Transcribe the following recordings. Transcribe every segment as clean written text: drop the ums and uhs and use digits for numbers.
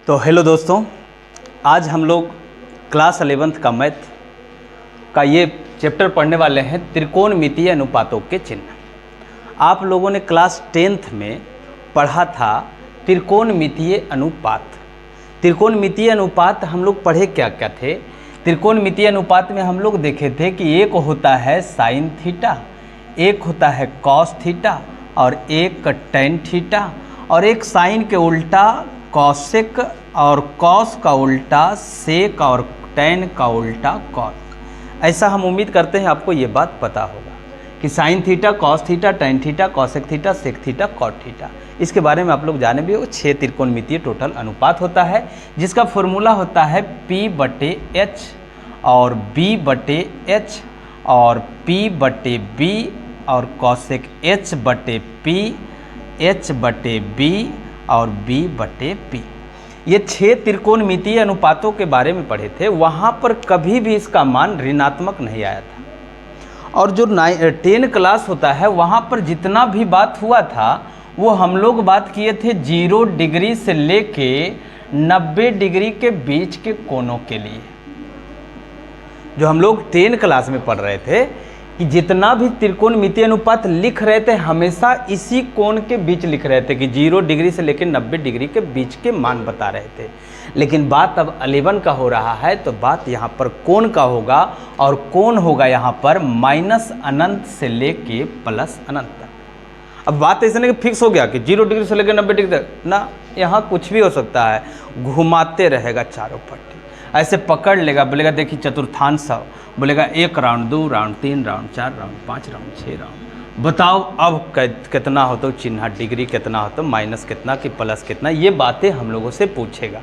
तो हेलो दोस्तों, आज हम लोग क्लास 11th का मैथ का ये चैप्टर पढ़ने वाले हैं, त्रिकोणमितीय अनुपातों के चिन्ह। आप लोगों ने क्लास 10th में पढ़ा था त्रिकोणमितीय अनुपात। त्रिकोणमितीय अनुपात हम लोग पढ़े क्या क्या थे? त्रिकोणमितीय अनुपात में हम लोग देखे थे कि एक होता है साइन थीटा, एक होता है कॉस थीटा और एक टेन थीटा, और एक साइन के उल्टा कॉसेक और कॉस का उल्टा सेक और टेन का उल्टा कॉस। ऐसा हम उम्मीद करते हैं आपको ये बात पता होगा कि sine theta, cos theta, tan theta, cosec theta, sec theta, cot theta, इसके बारे में आप लोग जाने भी हो। 6 त्रिकोणमितीय टोटल अनुपात होता है जिसका फॉर्मूला होता है P/H और B/H और P/B और कॉसेक H/P, H/B और B/P। ये 6 त्रिकोणमितीय अनुपातों के बारे में पढ़े थे। वहाँ पर कभी भी इसका मान ऋणात्मक नहीं आया था। और जो 10 क्लास होता है वहाँ पर जितना भी बात हुआ था वो हम लोग बात किए थे 0 डिग्री से लेके 90 डिग्री के बीच के कोणों के लिए। जो हम लोग 10 क्लास में पढ़ रहे थे कि जितना भी त्रिकोणमितीय अनुपात लिख रहे थे हमेशा इसी कोण के बीच लिख रहे थे कि 0 डिग्री से लेकर 90 डिग्री के बीच के मान बता रहे थे। लेकिन बात अब 11 का हो रहा है तो बात यहाँ पर कोण का होगा, और कोण होगा यहाँ पर माइनस अनंत से लेके प्लस अनंत तक। अब बात ऐसे नहीं कि फिक्स हो गया कि 0 डिग्री से लेकर 90 डिग्री तक ना, यहाँ कुछ भी हो सकता है, घुमाते रहेगा चारों पट्टी, ऐसे पकड़ लेगा, बोलेगा देखिए चतुर्थांश, बोलेगा 1 round, 2 round, 3 round, 4 round, 5 round, 6 round, बताओ अब कितना हो तो चिन्ह, डिग्री कितना हो तो माइनस कितना कि प्लस कितना, ये बातें हम लोगों से पूछेगा।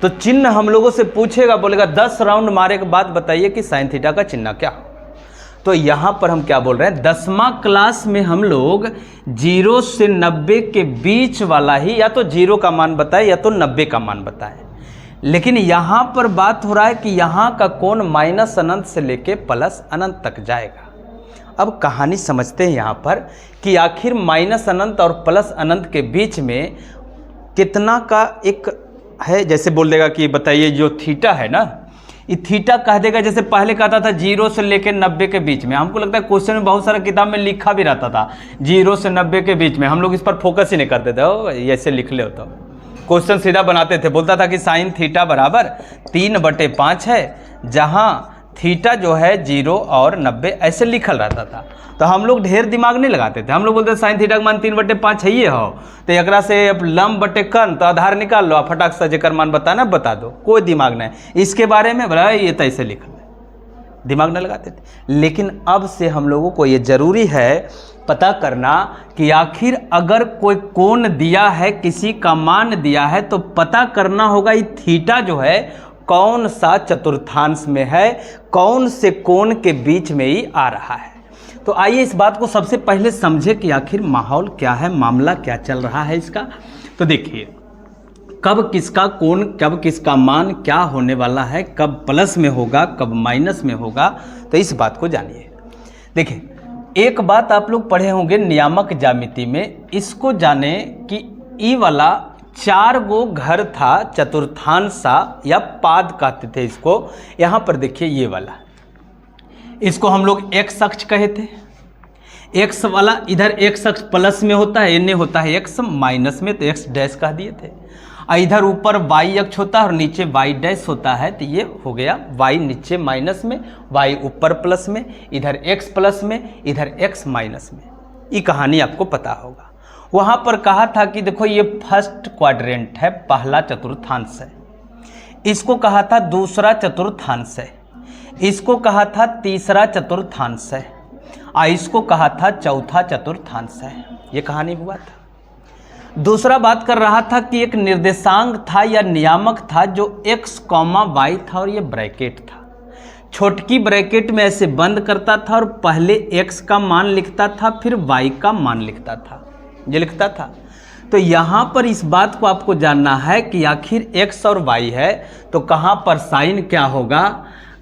तो चिन्ह हम लोगों से पूछेगा, बोलेगा 10 राउंड मारे के बाद बताइए कि साइन थीटा का चिन्ह क्या हो। तो यहाँ पर हम क्या बोल रहे हैं, 10वां क्लास में हम लोग 0 से 90 के बीच वाला ही या तो 0 का मान बताए या तो 90 का मान बताए। लेकिन यहाँ पर बात हो रहा है कि यहाँ का कोण माइनस अनंत से लेके प्लस अनंत तक जाएगा। अब कहानी समझते हैं यहाँ पर कि आखिर माइनस अनंत और प्लस अनंत के बीच में कितना का एक है। जैसे बोल देगा कि बताइए जो थीटा है ना, ये थीटा कह देगा, जैसे पहले कहता था 0 से लेकर 90 के बीच में। हमको लगता है क्वेश्चन में बहुत सारा किताब में लिखा भी रहता था 0 से 90 के बीच में, हम लोग इस पर फोकस ही नहीं करते थे, ऐसे लिख ले तो क्वेश्चन सीधा बनाते थे। बोलता था कि साइन थीटा बराबर 3/5 है, जहाँ थीटा जो है 0 और 90 ऐसे लिखल रहता था। तो हम लोग ढेर दिमाग नहीं लगाते थे, हम लोग बोलते साइन थीटा का मान 3/5 है, ये हो तो एकरा से लंब बटे कर्ण तो आधार निकाल लो, फटाक से जेकर मान बताना बता दो, कोई दिमाग नहीं इसके बारे में, बोला ये तो ऐसे लिख लो, दिमाग नहीं लगाते थे। लेकिन अब से हम लोगों को ये जरूरी है पता करना कि आखिर अगर कोई कोण दिया है, किसी का मान दिया है, तो पता करना होगा ये थीटा जो है कौन सा चतुर्थांश में है, कौन से कोण के बीच में ही आ रहा है। तो आइए इस बात को सबसे पहले समझे कि आखिर माहौल क्या है, मामला क्या चल रहा है इसका। तो देखिए कब किसका कोण, कब किसका मान क्या होने वाला है, कब प्लस में होगा, कब माइनस में होगा, तो इस बात को जानिए। देखिए एक बात आप लोग पढ़े होंगे नियामक ज्यामिति में, इसको जाने कि ई वाला 4 गो घर था, चतुर्थांशा या पाद कहते थे इसको। यहाँ पर देखिए ये वाला, इसको हम लोग x अक्ष कहे थे। x वाला इधर x अक्ष प्लस में होता है, इन्हें होता है x माइनस में, तो x डैश कह दिए थे। इधर ऊपर y अक्ष होता है और नीचे y डैश होता है, तो ये हो गया y नीचे माइनस में, y ऊपर प्लस में, इधर x प्लस में, इधर x माइनस में। ये कहानी आपको पता होगा। वहाँ पर कहा था कि देखो ये फर्स्ट क्वाड्रेंट है, पहला चतुर्थांश है, इसको कहा था दूसरा चतुर्थांश है, इसको कहा था तीसरा चतुर्थांश है, इसको कहा था चौथा चतुर्थांश है। ये कहानी हुआ था। दूसरा बात कर रहा था कि एक निर्देशांक था या नियामक था जो x, y था और ये ब्रैकेट था। छोटकी ब्रैकेट में ऐसे बंद करता था और पहले x का मान लिखता था, फिर y का मान लिखता था, ये लिखता था। तो यहाँ पर इस बात को आपको जानना है कि आखिर x और y है तो कहाँ पर साइन क्या होगा,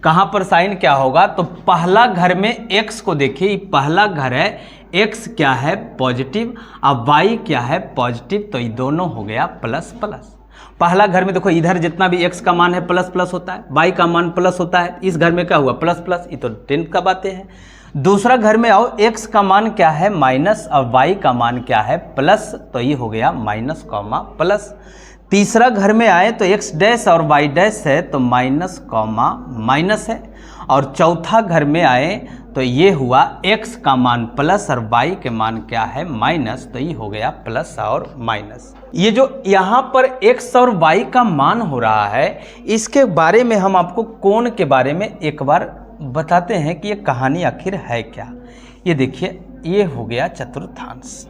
कहाँ पर साइन क्या होगा। तो पहला घर में x को देखिए, पहला घर है, x क्या है पॉजिटिव और y क्या है पॉजिटिव, तो ये दोनों हो गया प्लस प्लस। पहला घर में देखो इधर जितना भी x का मान है प्लस प्लस होता है, y का मान प्लस होता है, इस घर में क्या हुआ प्लस प्लस, ये तो 10th का बातें हैं। दूसरा घर में आओ, x का मान क्या है माइनस और y का मान क्या है प्लस, तो ये हो गया माइनस कॉमा प्लस। तीसरा घर में आए तो x डैश और y डैश है तो माइनस कॉमा माइनस है। और चौथा घर में आए तो ये हुआ x का मान प्लस और y के मान क्या है माइनस, तो ये हो गया प्लस और माइनस। ये जो यहाँ पर x और y का मान हो रहा है, इसके बारे में हम आपको कोण के बारे में एक बार बताते हैं कि ये कहानी आखिर है क्या। ये देखिए, ये हो गया चतुर्थांश।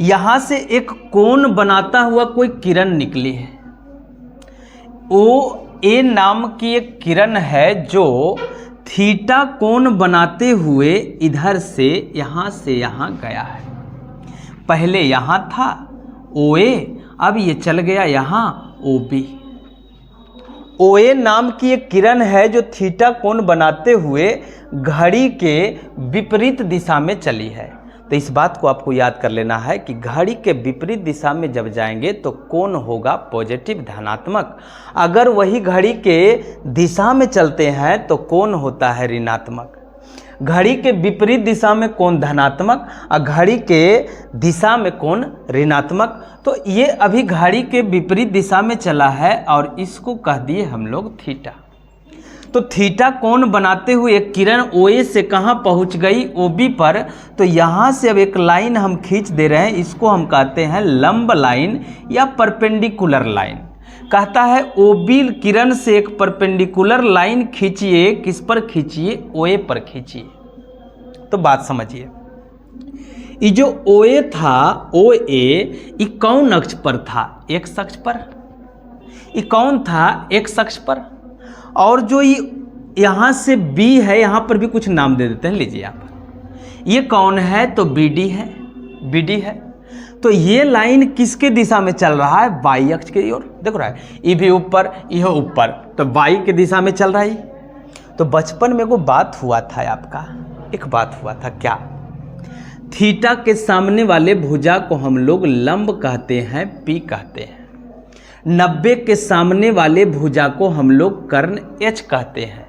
यहाँ से एक कोण बनाता हुआ कोई किरण निकली है, ओ ए नाम की एक किरण है जो थीटा कोण बनाते हुए इधर से यहाँ गया है। पहले यहाँ था ओ ए, अब ये चल गया यहाँ ओ बी। ओ ए नाम की एक किरण है जो थीटा कोण बनाते हुए घड़ी के विपरीत दिशा में चली है। तो इस बात को आपको याद कर लेना है कि घड़ी के विपरीत दिशा में जब जाएंगे तो कोण होगा पॉजिटिव धनात्मक। अगर वही घड़ी के दिशा में चलते हैं तो कोण होता है ऋणात्मक। घड़ी के विपरीत दिशा में कोण धनात्मक और घड़ी के दिशा में कोण ऋणात्मक। तो ये अभी घड़ी के विपरीत दिशा में चला है और इसको कह दिए हम लोग थीटा। तो थीटा कोण बनाते हुए एक किरण ओ ए से कहाँ पहुँच गई, ओ बी पर। तो यहाँ से अब एक लाइन हम खींच दे रहे हैं, इसको हम कहते हैं लंब लाइन या परपेंडिकुलर लाइन। कहता है ओ बी किरण से एक परपेंडिकुलर लाइन खींचिए, किस पर खींचिए, ओ ए पर खींचिए। तो बात समझिए, ये जो ओ ए था, ओ ए ये कौन अक्ष पर था, एक्स अक्ष पर। ये कौन था, एक्स अक्ष पर। और जो ये यहाँ से B है, यहाँ पर भी कुछ नाम दे देते हैं, लीजिए आप। ये कौन है, तो BD है, BD है। तो ये लाइन किसके दिशा में चल रहा है, y अक्ष की ओर। देखो रहा है, ये भी ऊपर, यह ऊपर, तो y के दिशा में चल रहा है। तो बचपन में वो बात हुआ था आपका, एक बात हुआ था क्या, थीटा के सामने वाले भुजा को हम लोग लंब कहते हैं, P कहते हैं। 90 के सामने वाले भुजा को हम लोग कर्ण H कहते हैं।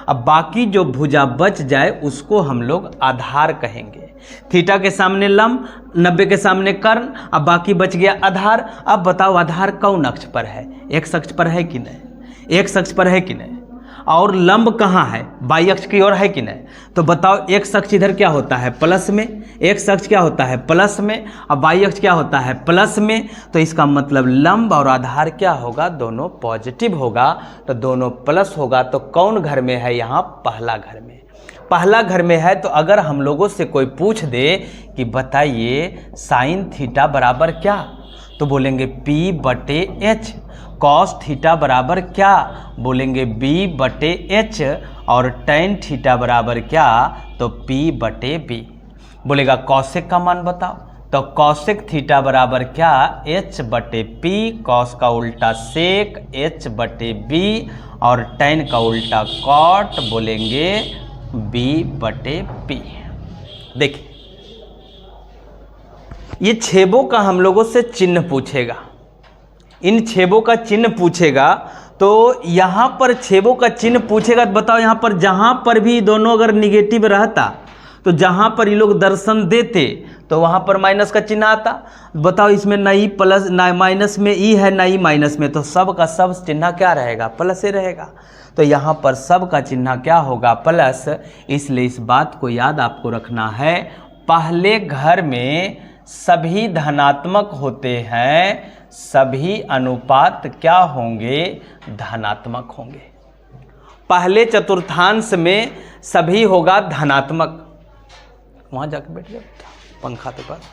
अब बाकी जो भुजा बच जाए उसको हम लोग आधार कहेंगे। थीटा के सामने लंब, 90 के सामने कर्ण, अब बाकी बच गया आधार। अब बताओ आधार कौन अक्ष पर है, एक्स अक्ष पर है कि नहीं, एक्स अक्ष पर है कि नहीं। और लंब कहाँ है, वाई अक्ष की ओर है कि नहीं। तो बताओ एक्स अक्ष इधर क्या होता है, प्लस में, एक्स अक्ष क्या होता है प्लस में, अब वाई अक्ष क्या होता है प्लस में। तो इसका मतलब लंब और आधार क्या होगा, दोनों पॉजिटिव होगा। तो दोनों प्लस होगा। तो कौन घर में है, यहाँ पहला घर में। पहला घर में है। तो अगर हम लोगों से कोई पूछ दे कि बताइए साइन थीटा बराबर क्या, तो बोलेंगे P/H। कॉस थीटा बराबर क्या, बोलेंगे B/H। और टेन थीटा बराबर क्या, तो P/B। बोलेगा कॉसेक का मान बताओ, तो कॉसेक थीटा बराबर क्या, H/P। कॉस का उल्टा सेक, H/B। और टेन का उल्टा कॉट, बोलेंगे B/P। देखिए, ये छेबों का हम लोगों से चिन्ह पूछेगा, इन छेबों का चिन्ह पूछेगा। तो यहाँ पर छेबों का चिन्ह पूछेगा, तो बताओ यहाँ पर जहाँ पर भी दोनों अगर निगेटिव रहता, तो जहाँ पर ये लोग दर्शन देते तो वहाँ पर माइनस का चिन्ह आता। बताओ इसमें ना ई प्लस ना माइनस में ई है, ना ई माइनस में, तो सब का सब चिन्ह क्या रहेगा, प्लस ही रहेगा। तो यहाँ पर सब का चिन्ह क्या होगा, प्लस। इसलिए इस बात को याद आपको रखना है, पहले घर में सभी धनात्मक होते हैं, सभी अनुपात क्या होंगे, धनात्मक होंगे। पहले चतुर्थांश में सभी होगा धनात्मक। वहाँ जाके बैठ जाओ, पंखा के पास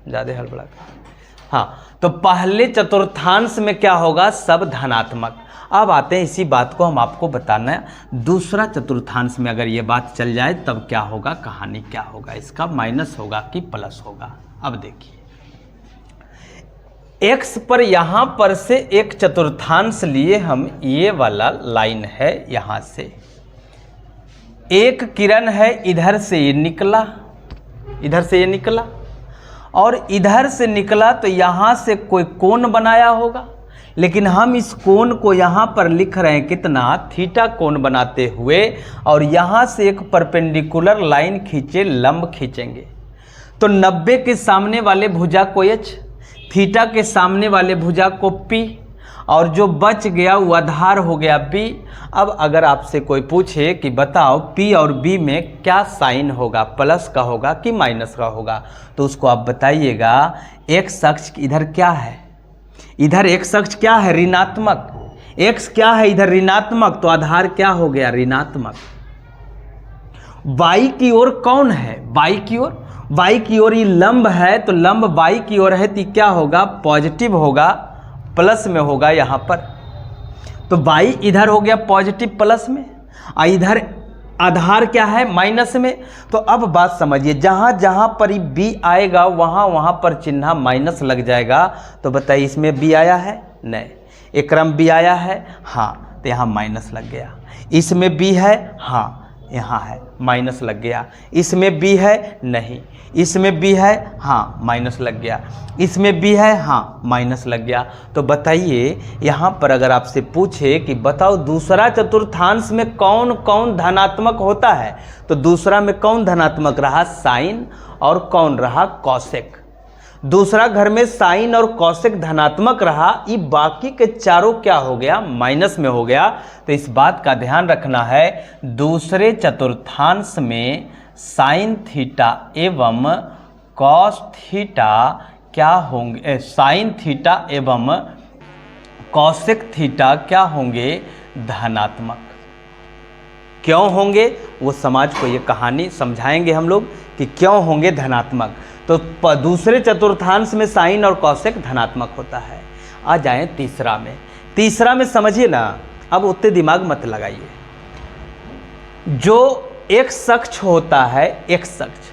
ज़्यादा हड़बड़ा कर। हाँ, तो पहले चतुर्थांश में क्या होगा, सब धनात्मक। अब आते हैं, इसी बात को हम आपको बताना है, दूसरा चतुर्थांश में अगर ये बात चल जाए तब क्या होगा, कहानी क्या होगा, इसका माइनस होगा कि प्लस होगा। अब देखिए, x पर यहाँ पर से एक चतुर्थांश लिए हम, ये वाला लाइन है, यहाँ से एक किरण है, इधर से ये निकला, इधर से ये निकला, और इधर से निकला तो यहाँ से कोई कोण बनाया होगा, लेकिन हम इस कोण को यहाँ पर लिख रहे हैं कितना, थीटा कोण बनाते हुए, और यहाँ से एक परपेंडिकुलर लाइन खींचे, लंब खींचेंगे तो 90 के सामने वाले भुजा को h, थीटा के सामने वाले भुजा को p, और जो बच गया वो आधार हो गया b। अब अगर आपसे कोई पूछे कि बताओ p और b में क्या साइन होगा, प्लस का होगा कि माइनस का होगा, तो उसको आप बताइएगा x अक्ष इधर क्या है, इधर x अक्ष क्या है, ऋणात्मक, x क्या है इधर ऋणात्मक, तो आधार क्या हो गया, ऋणात्मक। y की ओर कौन है, y की ओर ये लंब है, तो लंब y की ओर है तो क्या होगा, पॉजिटिव होगा, प्लस में होगा यहाँ पर, तो y इधर हो गया पॉजिटिव प्लस में, और इधर आधार क्या है, माइनस में। तो अब बात समझिए, जहाँ जहाँ पर b आएगा वहाँ वहाँ पर चिन्ह माइनस लग जाएगा। तो बताइए इसमें b आया है, नहीं, एक क्रम b आया है, हाँ, तो यहाँ माइनस लग गया। इसमें b है, हाँ, यहाँ है, माइनस लग गया। इसमें b है, नहीं, इसमें b है, हाँ, माइनस लग गया। इसमें b है, हाँ, माइनस लग गया। तो बताइए यहाँ पर अगर आपसे पूछे कि बताओ दूसरा चतुर्थांश में कौन कौन धनात्मक होता है, तो दूसरा में कौन धनात्मक रहा, साइन, और कौन रहा, कौशिक। दूसरा घर में साइन और कौशिक धनात्मक रहा, ये बाकी के चारों क्या हो गया, माइनस में हो गया। तो इस बात का ध्यान रखना है, दूसरे चतुर्थांश में साइन थीटा एवं कॉस थीटा क्या होंगे, साइन थीटा एवं कौशिक थीटा क्या होंगे, धनात्मक। क्यों होंगे, वो समाज को ये कहानी समझाएंगे हम लोग कि क्यों होंगे धनात्मक। तो दूसरे चतुर्थांश में साइन और कौशिक धनात्मक होता है। आ जाएं तीसरा में, तीसरा में समझिए ना, अब उतने दिमाग मत लगाइए। जो एक्स अक्ष होता है, एक्स अक्ष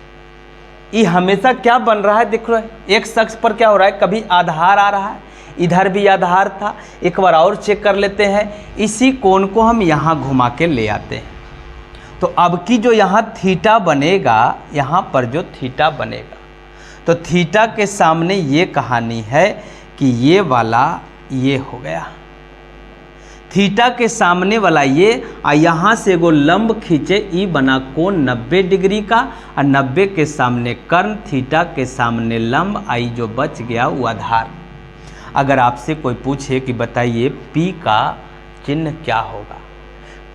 ये हमेशा क्या बन रहा है, देख रहे हैं एक्स अक्ष पर क्या हो रहा है, कभी आधार आ रहा है, इधर भी आधार था। एक बार और चेक कर लेते हैं, इसी कोण को हम यहाँ घुमा के ले आते हैं। तो अब की जो यहाँ थीटा बनेगा, यहाँ पर जो थीटा बनेगा, तो थीटा के सामने ये कहानी है कि ये वाला ये हो गया, थीटा के सामने वाला ये, और यहाँ से एगो लंब खींचे, ई बना कोण 90 डिग्री का, और 90 के सामने कर्ण, थीटा के सामने लंब, आई जो बच गया वो आधार। अगर आपसे कोई पूछे कि बताइए P का चिन्ह क्या होगा,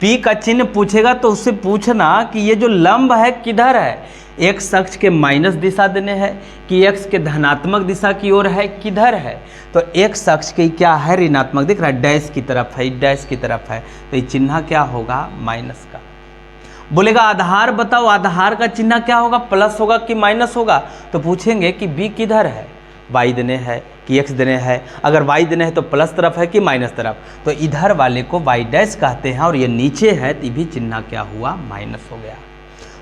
P का चिन्ह पूछेगा तो उससे पूछना कि ये जो लंब है किधर है, एक्स अक्ष के माइनस दिशा देने है कि एक्स के धनात्मक दिशा की ओर है, किधर है, तो एक्स अक्ष की क्या है, ऋणात्मक दिख रहा है, डैश की तरफ है, डैश की तरफ है, तो ये चिन्ह क्या होगा, माइनस का। बोलेगा आधार बताओ, आधार का चिन्ह क्या होगा, प्लस होगा कि माइनस होगा, तो पूछेंगे कि बी किधर है, वाई देने है कि एक्स देने है, अगर वाई देने है तो प्लस तरफ है कि माइनस तरफ, तो इधर वाले को वाई डैश कहते हैं, और ये नीचे है तो भी चिन्ह क्या हुआ, माइनस हो गया।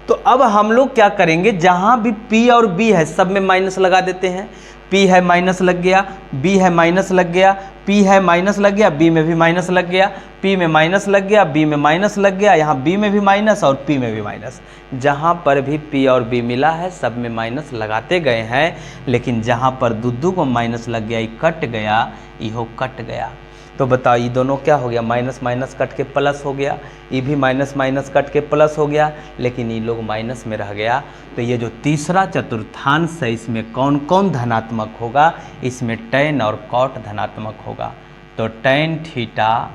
तो अब हम लोग क्या करेंगे, जहाँ भी P और B है सब में माइनस लगा देते हैं। P है माइनस लग गया, B है माइनस लग गया, P है माइनस लग गया, B में भी माइनस लग गया, P में माइनस लग गया, B में माइनस लग गया, यहाँ B में भी माइनस और P में भी माइनस। जहाँ पर भी P और B मिला है सब में माइनस लगाते गए हैं, लेकिन जहाँ पर दुद्दू को माइनस लग गया, ये कट गया, इहो कट गया। तो बताओ ये दोनों क्या हो गया, माइनस माइनस कट के प्लस हो गया, ये भी माइनस माइनस कट के प्लस हो गया, लेकिन ये लोग माइनस में रह गया। तो ये जो तीसरा चतुर्थांश है इसमें कौन कौन धनात्मक होगा, इसमें टैन और कॉट धनात्मक होगा। तो टैन थीटा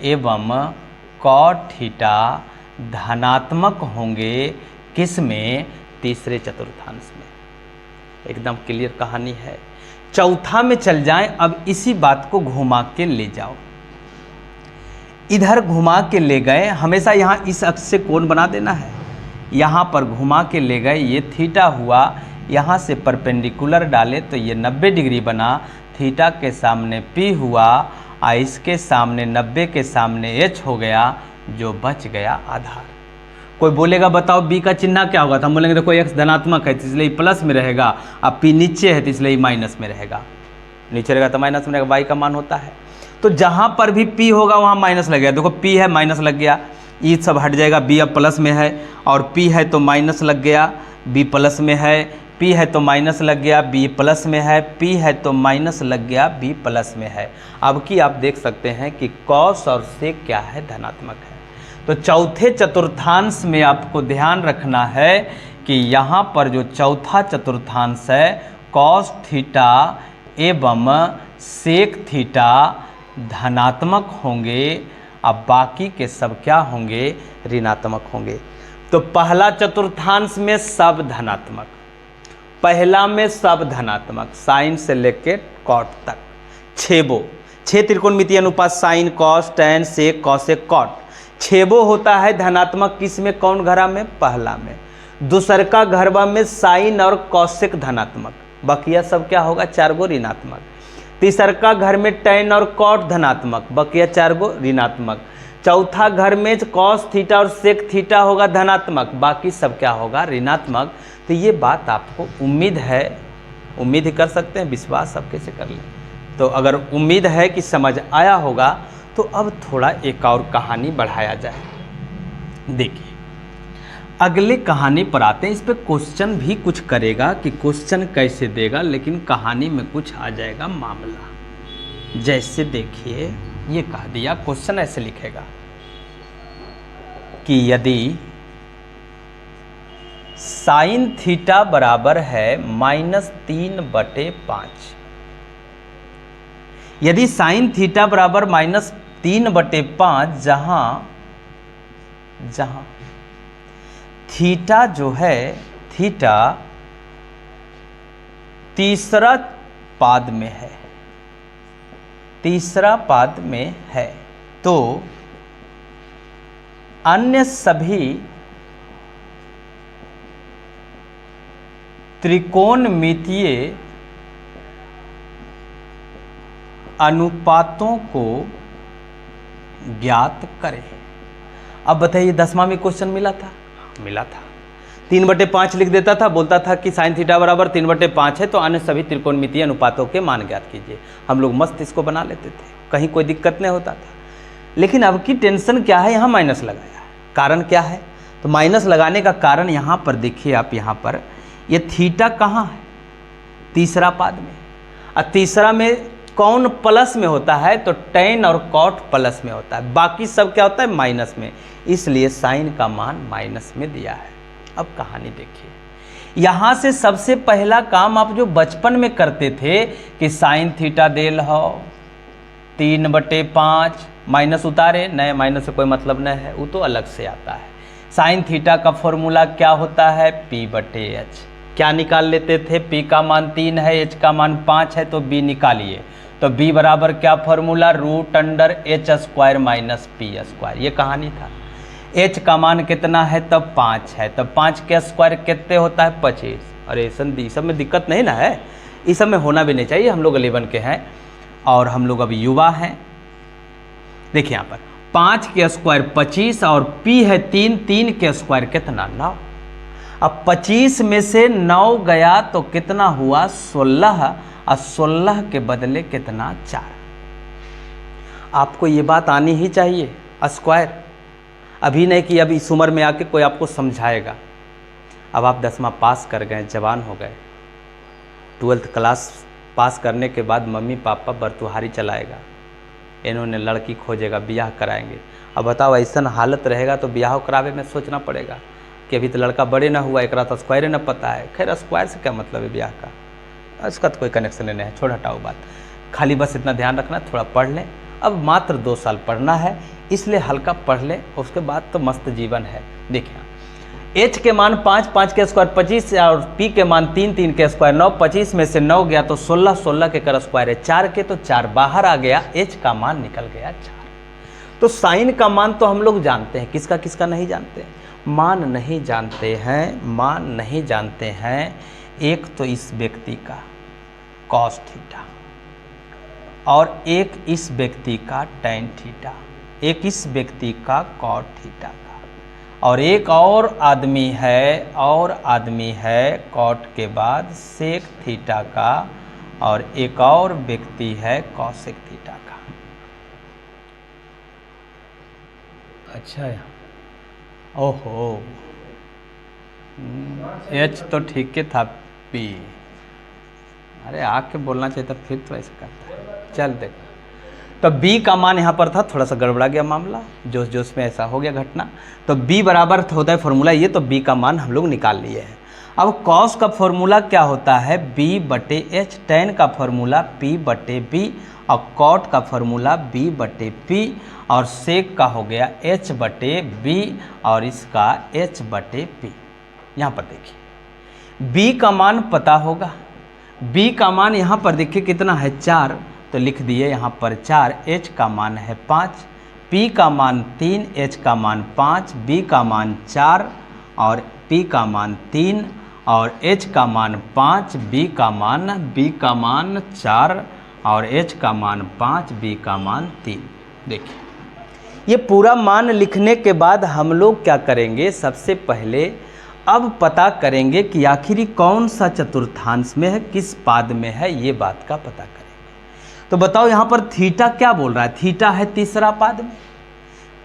एवं कॉट थीटा धनात्मक होंगे, किस में, तीसरे चतुर्थांश में। एकदम क्लियर कहानी है। चौथा में चल जाएं, अब इसी बात को घुमा के ले जाओ, इधर घुमा के ले गए, हमेशा यहाँ इस अक्ष से कोण बना देना है, यहाँ पर घुमा के ले गए, ये थीटा हुआ, यहाँ से परपेंडिकुलर डाले तो ये 90 डिग्री बना, थीटा के सामने P हुआ, और इसके सामने 90 के सामने H हो गया, जो बच गया आधार। कोई बोलेगा बताओ B का चिन्ह क्या होगा, तो हम बोलेंगे देखो x धनात्मक है तो इसलिए प्लस में रहेगा, अब P नीचे है तो इसलिए माइनस में रहेगा, नीचे रहेगा तो माइनस में रहेगा, y का मान होता है। तो जहाँ पर भी P होगा वहाँ माइनस लगेगा, देखो P है माइनस लग गया, ये सब हट जाएगा, B अब प्लस में है, और P है तो माइनस लग गया, B प्लस में है, P P है तो माइनस लग गया, B प्लस में है, P है तो माइनस लग गया, B प्लस में है। अब की आप देख सकते हैं कि कॉस और सेक क्या है, धनात्मक है। तो चौथे चतुर्थांश में आपको ध्यान रखना है कि यहाँ पर जो चौथा चतुर्थांश है कॉस थीटा एवं सेक थीटा धनात्मक होंगे, अब बाकी के सब क्या होंगे, ऋणात्मक होंगे। तो पहला चतुर्थांश में सब धनात्मक, पहला में सब धनात्मक, साइन से लेके कॉट तक, छह त्रिकोणमितीय अनुपात sine cos tan sec cosec cot, छेबो होता है धनात्मक, किस में, कौन घरा में, पहला में। दूसरका घरवा में साइन और कॉसेक धनात्मक, बकिया सब क्या होगा, 4 गो ऋणात्मक। तीसरका घर में टैन और कॉट धनात्मक, बकिया 4 गो ऋणात्मक। चौथा घर में कॉस थीटा और सेक थीटा होगा धनात्मक, बाकी सब क्या होगा, ऋणात्मक। तो ये बात आपको उम्मीद है, उम्मीद ही कर सकते हैं, विश्वास अब कैसे कर लें। तो अगर उम्मीद है कि समझ आया होगा तो अब थोड़ा एक और कहानी बढ़ाया जाए। देखिए अगले कहानी पर आते हैं, इस पे क्वेश्चन भी कुछ करेगा कि क्वेश्चन कैसे देगा, लेकिन कहानी में कुछ आ जाएगा मामला। जैसे देखिए ये कह दिया, क्वेश्चन ऐसे लिखेगा कि यदि साइन थीटा बराबर है -3/5, यदि साइन थीटा बराबर -3/5 जहां थीटा जो है, थीटा तीसरा पाद में है, तीसरा पाद में है, तो अन्य सभी त्रिकोणमितीय अनुपातों को ज्ञात करें। अब बताइए 10वां में क्वेश्चन मिला था, मिला था, 3/5 लिख देता था, बोलता था कि साइन थीटा बराबर 3/5 है तो अन्य सभी त्रिकोणमितीय अनुपातों के मान ज्ञात कीजिए। हम लोग मस्त इसको बना लेते थे, कहीं कोई दिक्कत नहीं होता था। लेकिन अब की टेंशन क्या है, यहाँ माइनस लगाया, कारण क्या है, तो माइनस लगाने का कारण यहाँ पर देखिए आप, यहाँ पर ये थीटा कहाँ है, तीसरा पाद में, और तीसरा में कौन प्लस में होता है, तो टैन और कॉट प्लस में होता है, बाकी सब क्या होता है, माइनस में, इसलिए साइन का मान माइनस में दिया है। अब कहानी देखिए, यहाँ से सबसे पहला काम आप जो बचपन में करते थे कि साइन थीटा देल हो 3/5, माइनस उतारे, नए माइनस से कोई मतलब नहीं है, वो तो अलग से आता है। साइन थीटा का फॉर्मूला क्या होता है, P/H, क्या निकाल लेते थे, P का मान 3 है, H का मान 5 है, तो B निकालिए, तो B बराबर क्या फॉर्मूला, √H² - P², ये कहानी था। H का मान कितना है, तब 5 है, तब 5 के स्क्वायर कितने होता है, 25। अरे सब में दिक्कत नहीं ना है, इस सब में होना भी नहीं चाहिए, हम लोग 11 के हैं और हम लोग अभी युवा हैं। देखिए यहाँ पर 5 के स्क्वायर 25 और P है 3, 3 के स्क्वायर कितना, 9। अब 25 में से 9 गया तो कितना हुआ, 16, और 16 के बदले कितना, 4। आपको ये बात आनी ही चाहिए, स्क्वायर, अभी नहीं कि अभी इस उम्र में आके कोई आपको समझाएगा। अब आप 10वां पास कर गए, जवान हो गए, 12th क्लास पास करने के बाद मम्मी पापा बरतुहारी चलाएगा, इन्होंने लड़की खोजेगा, ब्याह कराएंगे। अब बताओ ऐसा हालत रहेगा तो ब्याह करावे में सोचना पड़ेगा कि अभी तो लड़का बड़े ना हुआ, एक रात स्क्वायर न पता है। खैर स्क्वायर से क्या मतलब है ब्याह का, इसका तो कोई कनेक्शन नहीं है, छोड़ हटाओ बात। खाली बस इतना ध्यान रखना, थोड़ा पढ़ लें, अब मात्र 2 साल पढ़ना है, इसलिए हल्का पढ़ लें, उसके बाद तो मस्त जीवन है। देखिए H के मान 5, 5 के स्क्वायर 25 और P के मान 3, 3 के स्क्वायर 9, 25 में से 9 गया तो 16, 16 के कर स्क्वायर है 4 के, तो 4 बाहर आ गया, H का मान निकल गया 4। तो साइन का मान तो हम लोग जानते हैं, किसका किसका नहीं जानते हैं, मान नहीं जानते हैं, मान नहीं जानते हैं। एक तो इस व्यक्ति का कॉस थीटा और एक इस व्यक्ति का टैन थीटा, एक इस व्यक्ति का कॉट थीटा का, और एक और आदमी है कॉट के बाद सेक थीटा का, और एक और व्यक्ति है कॉसेक थीटा का। अच्छा है, ओहो, H तो ठीक है था, बी। अरे आके बोलना चाहिए था, फिर तो ऐसा करता है। चल देख, तो b का मान यहाँ पर था, थोड़ा सा गड़बड़ा गया मामला, जोश जोश में ऐसा हो गया घटना। तो b बराबर होता है फॉर्मूला ये, तो b का मान हम लोग निकाल लिए हैं। अब cos का फॉर्मूला क्या होता है, b/h, tan का फॉर्मूला p/b, और cot का फॉर्मूला b/p, और sec का हो गया h/b, और इसका h/p। यहाँ पर देखिए b का मान पता होगा, b का मान यहाँ पर देखिए कितना है 4, तो लिख दिए यहाँ पर 4, h का मान है 5, p का मान 3, h का मान 5, b का मान 4 और p का मान 3 और h का मान 5, b का मान 4 और h का मान 5, b का मान 3। देखिए ये पूरा मान लिखने के बाद हम लोग क्या करेंगे, सबसे पहले अब पता करेंगे कि आखिरी कौन सा चतुर्थांश में है, किस पाद में है, ये बात का पता करेंगे। तो बताओ यहाँ पर थीटा क्या बोल रहा है, थीटा है तीसरा पाद में,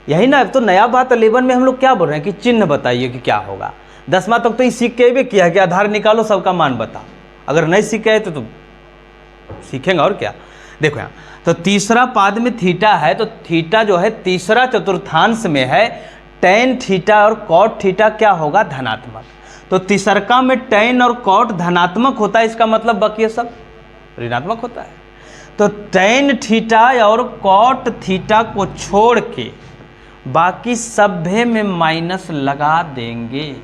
यही ना। तो नया बात 11 में हम लोग क्या बोल रहे हैं कि चिन्ह बताइए कि क्या होगा। 10वां तक तो ये सीख के भी किया है कि आधार निकालो सबका मान बताओ, अगर नहीं सीखे है तो सीखेंगे और क्या। देखो यहाँ तो तीसरा पाद में थीटा है, तो थीटा जो है तीसरा चतुर्थांश में है, tan थीटा और cot थीटा क्या होगा, धनात्मक। तो तीसरका में tan और cot धनात्मक होता है, इसका मतलब बाकी सब ऋणात्मक होता है। तो tan थीटा और cot थीटा को छोड़ के बाकी सभ्य में माइनस लगा देंगे।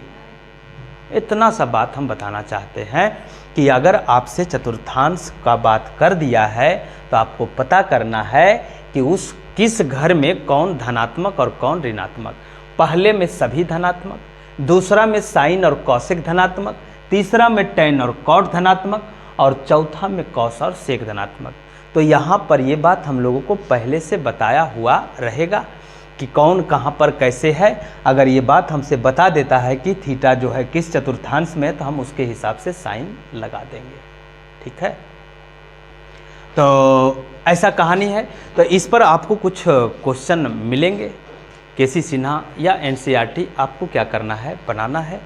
इतना सा बात हम बताना चाहते हैं कि अगर आपसे चतुर्थांश का बात कर दिया है तो आपको पता करना है कि उस किस घर में कौन धनात्मक और कौन ऋणात्मक। पहले में सभी धनात्मक, दूसरा में साइन और कौशिक धनात्मक, तीसरा में tan और cot धनात्मक, और चौथा में cos और sec धनात्मक। तो यहाँ पर ये बात हम लोगों को पहले से बताया हुआ रहेगा कि कौन कहाँ पर कैसे है। अगर ये बात हमसे बता देता है कि थीटा जो है किस चतुर्थांश में है, तो हम उसके हिसाब से साइन लगा देंगे, ठीक है। तो ऐसा कहानी है। तो इस पर आपको कुछ क्वेश्चन मिलेंगे, केसी सिन्हा या NCERT आपको क्या करना है, बनाना है,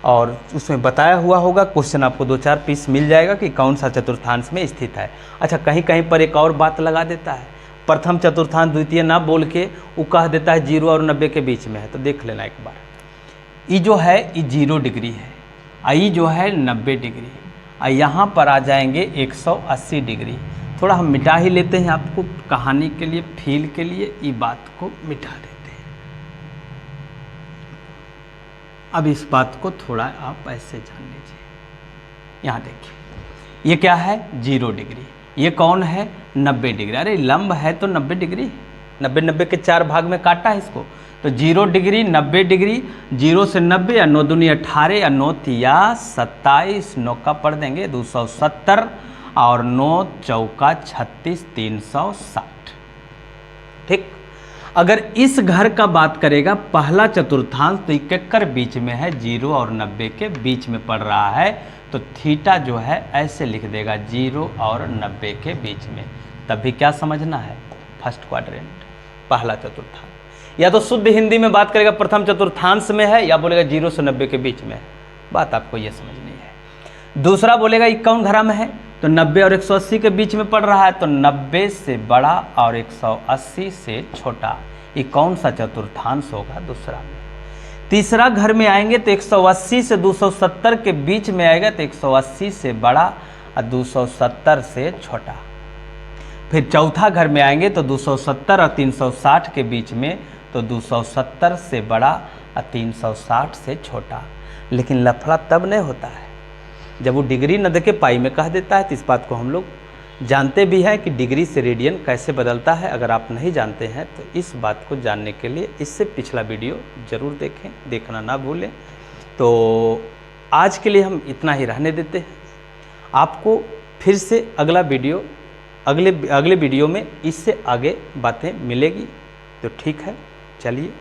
और उसमें बताया हुआ होगा। क्वेश्चन आपको 2-4 पीस मिल जाएगा कि कौन सा चतुर्थांश में स्थित है। अच्छा, कहीं कहीं पर एक और बात लगा देता है, प्रथम चतुर्थांश द्वितीय ना बोल के वो कह देता है 0 और 90 के बीच में है। तो देख लेना एक बार, ये जो है ये 0 डिग्री है, आई जो है 90 डिग्री, और यहाँ पर आ जाएंगे 180 डिग्री। थोड़ा हम मिटा ही लेते हैं आपको कहानी के लिए, फील के लिए, ये बात को मिटा देते हैं। अब इस बात को थोड़ा आप ऐसे जान लीजिए। यहाँ देखिए ये क्या है, 0 डिग्री, ये कौन है, 90 डिग्री। अरे लंब है तो 90 डिग्री, 90 के 4 भाग में काटा है इसको, तो 0 डिग्री 90 डिग्री, 0 से 90 या 9 दूनी 18 या 9 तिया 27, 9 का पढ़ देंगे 270 और 9 चौका 36, 360। ठीक, अगर इस घर का बात करेगा पहला चतुर्थांश, तो इक्कर बीच में है, 0 और 90 के बीच में पड़ रहा है, तो थीटा जो है ऐसे लिख देगा 0 और 90 के बीच में। तब भी क्या समझना है, फर्स्ट क्वाड्रेंट, पहला चतुर्थांश। या तो शुद्ध हिंदी में बात करेगा प्रथम चतुर्थांश में है, या बोलेगा 0 से 90 के बीच में है। बात आपको ये समझनी है। दूसरा बोलेगा ये कौन घरा में है, तो 90 और 180 के बीच में पड़ रहा है, तो 90 से बड़ा और 180 से छोटा, ये कौन सा चतुर्थांश होगा दूसरा में। तीसरा घर में आएंगे तो 180 से 270 के बीच में आएगा, तो 180 से बड़ा और 270 से छोटा। फिर चौथा घर में आएंगे तो 270 और 360 के बीच में, तो 270 से बड़ा और 360 से छोटा। लेकिन लफड़ा तब नहीं होता है जब वो डिग्री न देके पाई में कह देता है। तो इस बात को हम लोग जानते भी हैं कि डिग्री से रेडियन कैसे बदलता है। अगर आप नहीं जानते हैं तो इस बात को जानने के लिए इससे पिछला वीडियो ज़रूर देखें, देखना ना भूलें। तो आज के लिए हम इतना ही रहने देते हैं। आपको फिर से अगला वीडियो अगले वीडियो में इससे आगे बातें मिलेगी। तो ठीक है, चलिए।